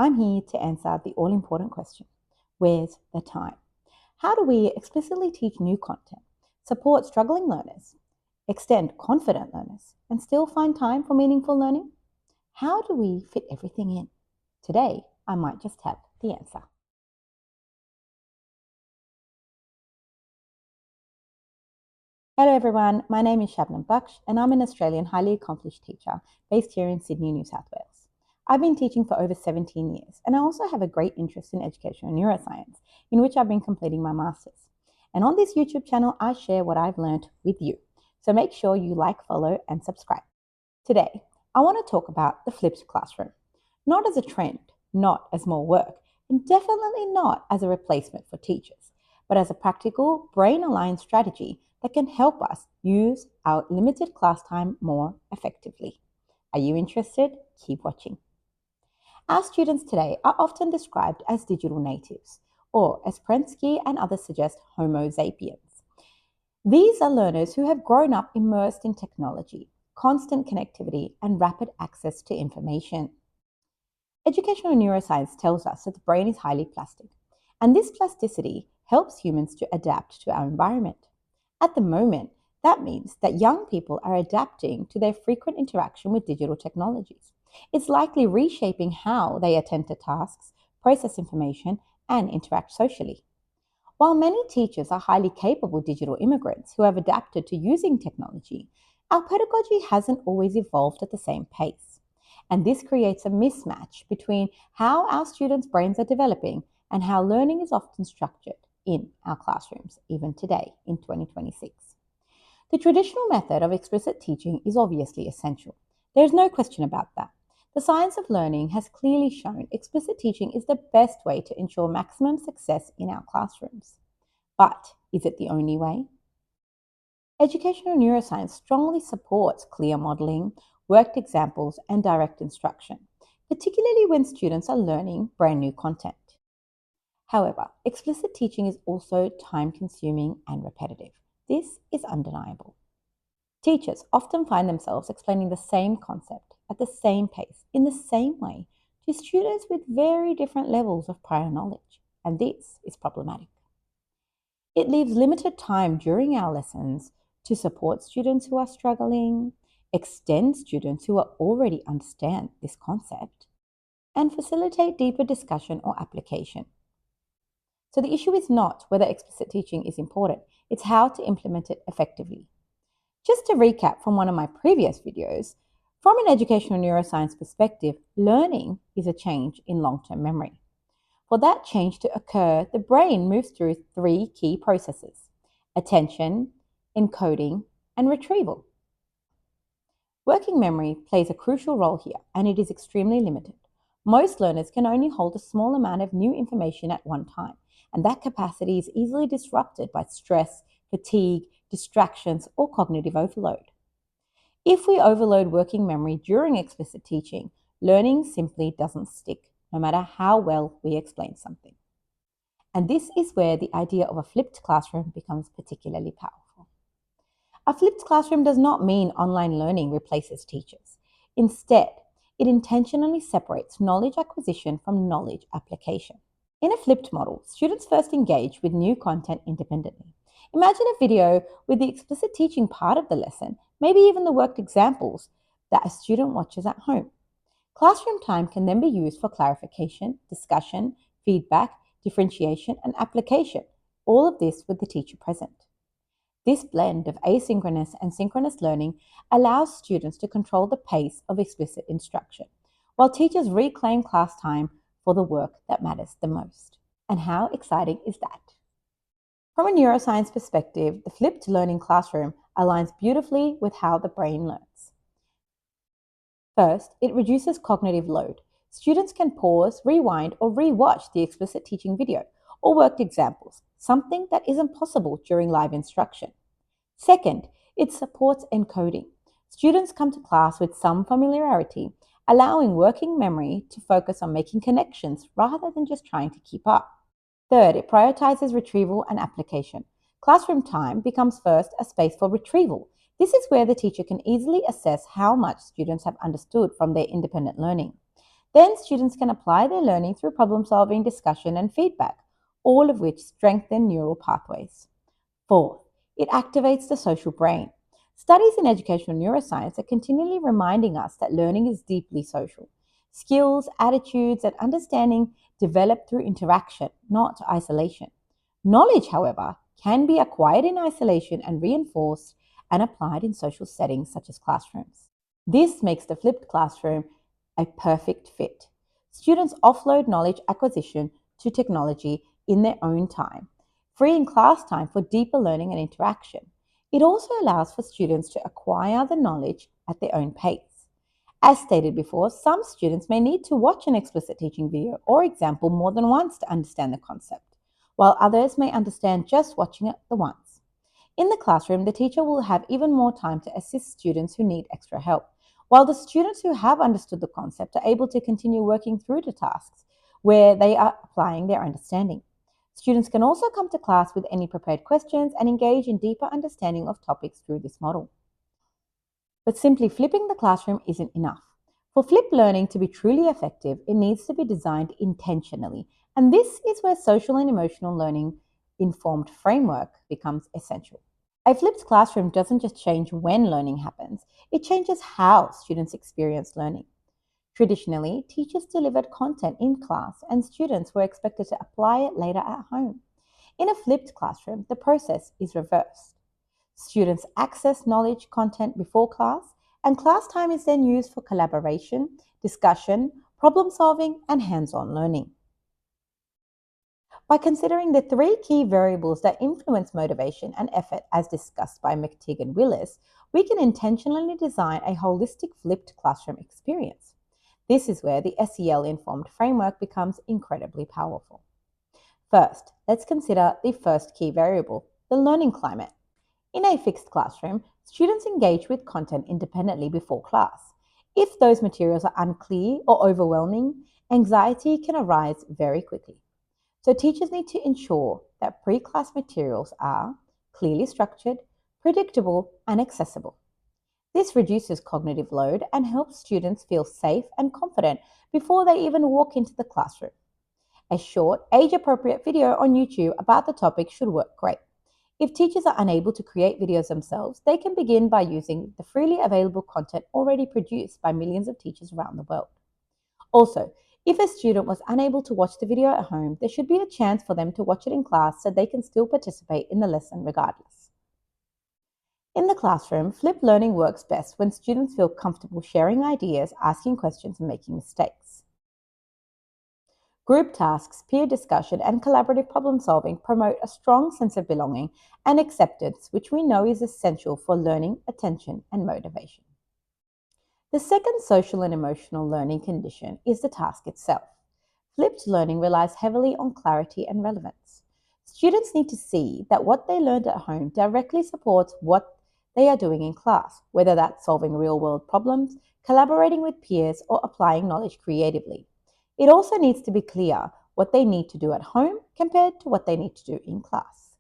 I'm here to answer the all-important question: where's the time? How do we explicitly teach new content, support struggling learners, extend confident learners, and still find time for meaningful learning? How do we fit everything in? Today, I might just have the answer. Hello everyone, my name is Shabnam Baksh and I'm an Australian highly accomplished teacher based here in Sydney, New South Wales. I've been teaching for over 17 years and I also have a great interest in educational neuroscience, in which I've been completing my master's. And on this YouTube channel, I share what I've learned with you. So make sure you like, follow and subscribe. Today, I want to talk about the flipped classroom. Not as a trend, not as more work, and definitely not as a replacement for teachers, but as a practical, brain-aligned strategy that can help us use our limited class time more effectively. Are you interested? Keep watching. Our students today are often described as digital natives, or as Prensky and others suggest, Homo sapiens. These are learners who have grown up immersed in technology, constant connectivity, and rapid access to information. Educational neuroscience tells us that the brain is highly plastic, and this plasticity helps humans to adapt to our environment. At the moment, that means that young people are adapting to their frequent interaction with digital technologies. It's likely reshaping how they attend to tasks, process information, and interact socially. While many teachers are highly capable digital immigrants who have adapted to using technology, our pedagogy hasn't always evolved at the same pace. And this creates a mismatch between how our students' brains are developing and how learning is often structured in our classrooms, even today in 2026. The traditional method of explicit teaching is obviously essential. There's no question about that. The science of learning has clearly shown explicit teaching is the best way to ensure maximum success in our classrooms. But is it the only way? Educational neuroscience strongly supports clear modeling, worked examples, and direct instruction, particularly when students are learning brand new content. However, explicit teaching is also time-consuming and repetitive. This is undeniable. Teachers often find themselves explaining the same concept at the same pace, in the same way, to students with very different levels of prior knowledge, and this is problematic. It leaves limited time during our lessons to support students who are struggling, extend students who already understand this concept, and facilitate deeper discussion or application. So the issue is not whether explicit teaching is important, it's how to implement it effectively. Just to recap from one of my previous videos, from an educational neuroscience perspective, learning is a change in long-term memory. For that change to occur, the brain moves through three key processes: attention, encoding, and retrieval. Working memory plays a crucial role here, and it is extremely limited. Most learners can only hold a small amount of new information at one time, and that capacity is easily disrupted by stress, fatigue, distractions, or cognitive overload. If we overload working memory during explicit teaching, learning simply doesn't stick, no matter how well we explain something. And this is where the idea of a flipped classroom becomes particularly powerful. A flipped classroom does not mean online learning replaces teachers. Instead, it intentionally separates knowledge acquisition from knowledge application. In a flipped model, students first engage with new content independently. Imagine a video with the explicit teaching part of the lesson, maybe even the worked examples that a student watches at home. Classroom time can then be used for clarification, discussion, feedback, differentiation, and application, all of this with the teacher present. This blend of asynchronous and synchronous learning allows students to control the pace of explicit instruction, while teachers reclaim class time for the work that matters the most. And how exciting is that? From a neuroscience perspective, the flipped learning classroom aligns beautifully with how the brain learns. First, it reduces cognitive load. Students can pause, rewind, or re-watch the explicit teaching video or worked examples, something that isn't possible during live instruction. Second, it supports encoding. Students come to class with some familiarity, allowing working memory to focus on making connections rather than just trying to keep up. Third, it prioritizes retrieval and application. Classroom time becomes first a space for retrieval. This is where the teacher can easily assess how much students have understood from their independent learning. Then students can apply their learning through problem solving, discussion, and feedback, all of which strengthen neural pathways. Fourth, it activates the social brain. Studies in educational neuroscience are continually reminding us that learning is deeply social. Skills, attitudes, and understanding develop through interaction, not isolation. Knowledge, however, can be acquired in isolation and reinforced and applied in social settings such as classrooms. This makes the flipped classroom a perfect fit. Students offload knowledge acquisition to technology in their own time, freeing class time for deeper learning and interaction. It also allows for students to acquire the knowledge at their own pace. As stated before, some students may need to watch an explicit teaching video or example more than once to understand the concept, while others may understand just watching it the once. In the classroom, the teacher will have even more time to assist students who need extra help, while the students who have understood the concept are able to continue working through the tasks where they are applying their understanding. Students can also come to class with any prepared questions and engage in deeper understanding of topics through this model. But simply flipping the classroom isn't enough. For flipped learning to be truly effective, it needs to be designed intentionally. And this is where social and emotional learning informed framework becomes essential. A flipped classroom doesn't just change when learning happens, it changes how students experience learning. Traditionally, teachers delivered content in class and students were expected to apply it later at home. In a flipped classroom, the process is reversed. Students access knowledge content before class, and class time is then used for collaboration, discussion, problem solving, and hands on learning. By considering the three key variables that influence motivation and effort, as discussed by McTighe and Willis, we can intentionally design a holistic flipped classroom experience. This is where the SEL informed framework becomes incredibly powerful. First, let's consider the first key variable, the learning climate. In a fixed classroom, students engage with content independently before class. If those materials are unclear or overwhelming, anxiety can arise very quickly. So teachers need to ensure that pre-class materials are clearly structured, predictable, and accessible. This reduces cognitive load and helps students feel safe and confident before they even walk into the classroom. A short, age-appropriate video on YouTube about the topic should work great. If teachers are unable to create videos themselves, they can begin by using the freely available content already produced by millions of teachers around the world. Also, if a student was unable to watch the video at home, there should be a chance for them to watch it in class so they can still participate in the lesson regardless. In the classroom, flipped learning works best when students feel comfortable sharing ideas, asking questions, and making mistakes. Group tasks, peer discussion, and collaborative problem solving promote a strong sense of belonging and acceptance, which we know is essential for learning, attention, and motivation. The second social and emotional learning condition is the task itself. Flipped learning relies heavily on clarity and relevance. Students need to see that what they learned at home directly supports what they are doing in class, whether that's solving real-world problems, collaborating with peers, or applying knowledge creatively. It also needs to be clear what they need to do at home compared to what they need to do in class.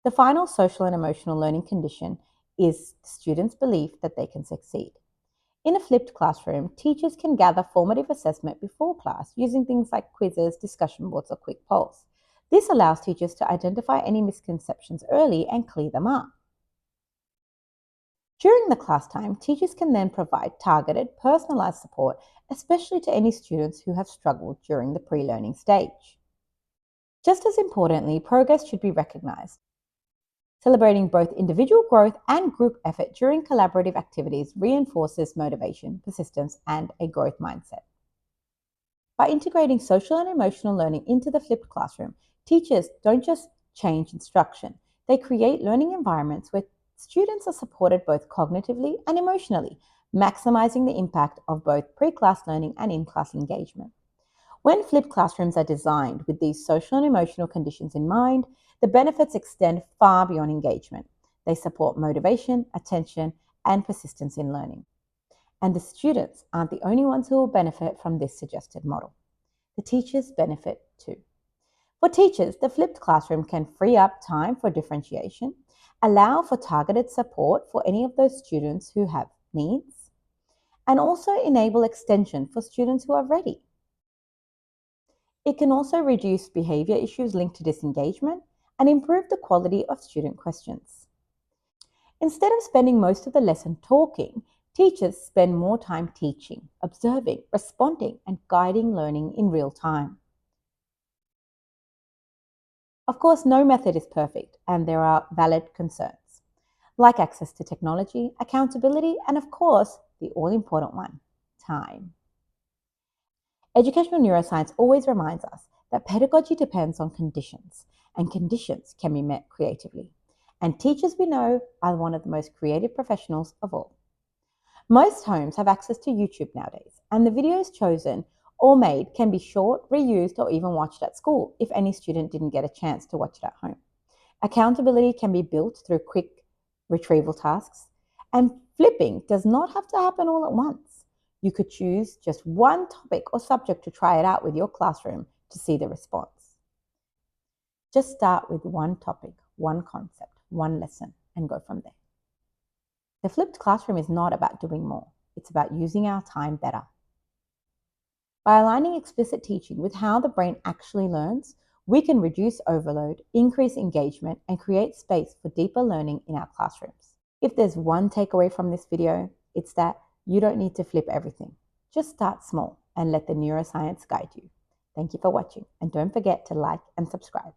The final social and emotional learning condition is students' belief that they can succeed. In a flipped classroom, teachers can gather formative assessment before class using things like quizzes, discussion boards, or quick polls. This allows teachers to identify any misconceptions early and clear them up. During the class time, teachers can then provide targeted, personalized support, especially to any students who have struggled during the pre-learning stage. Just as importantly, progress should be recognized. Celebrating both individual growth and group effort during collaborative activities reinforces motivation, persistence, and a growth mindset. By integrating social and emotional learning into the flipped classroom, teachers don't just change instruction, they create learning environments where students are supported both cognitively and emotionally, maximizing the impact of both pre-class learning and in-class engagement. When flipped classrooms are designed with these social and emotional conditions in mind, the benefits extend far beyond engagement. They support motivation, attention, and persistence in learning. And the students aren't the only ones who will benefit from this suggested model. The teachers benefit too. For teachers, the flipped classroom can free up time for differentiation, allow for targeted support for any of those students who have needs, and also enable extentension for students who are ready. It can also reduce behavior issues linked to disengagement and improve the quality of student questions. Instead of spending most of the lesson talking, teachers spend more time teaching, observing, responding, and guiding learning in real time. Of course, no method is perfect, and there are valid concerns, like access to technology, accountability, and of course, the all-important one, time. Educational neuroscience always reminds us that pedagogy depends on conditions, and conditions can be met creatively. And teachers, we know, are one of the most creative professionals of all. Most homes have access to YouTube nowadays, and the videos chosen or made can be short, reused, or even watched at school if any student didn't get a chance to watch it at home. Accountability can be built through quick retrieval tasks, and flipping does not have to happen all at once. You could choose just one topic or subject to try it out with your classroom to see the response. Just start with one topic, one concept, one lesson, and go from there. The flipped classroom is not about doing more. It's about using our time better. By aligning explicit teaching with how the brain actually learns, we can reduce overload, increase engagement, and create space for deeper learning in our classrooms. If there's one takeaway from this video, it's that you don't need to flip everything. Just start small and let the neuroscience guide you. Thank you for watching, and don't forget to like and subscribe.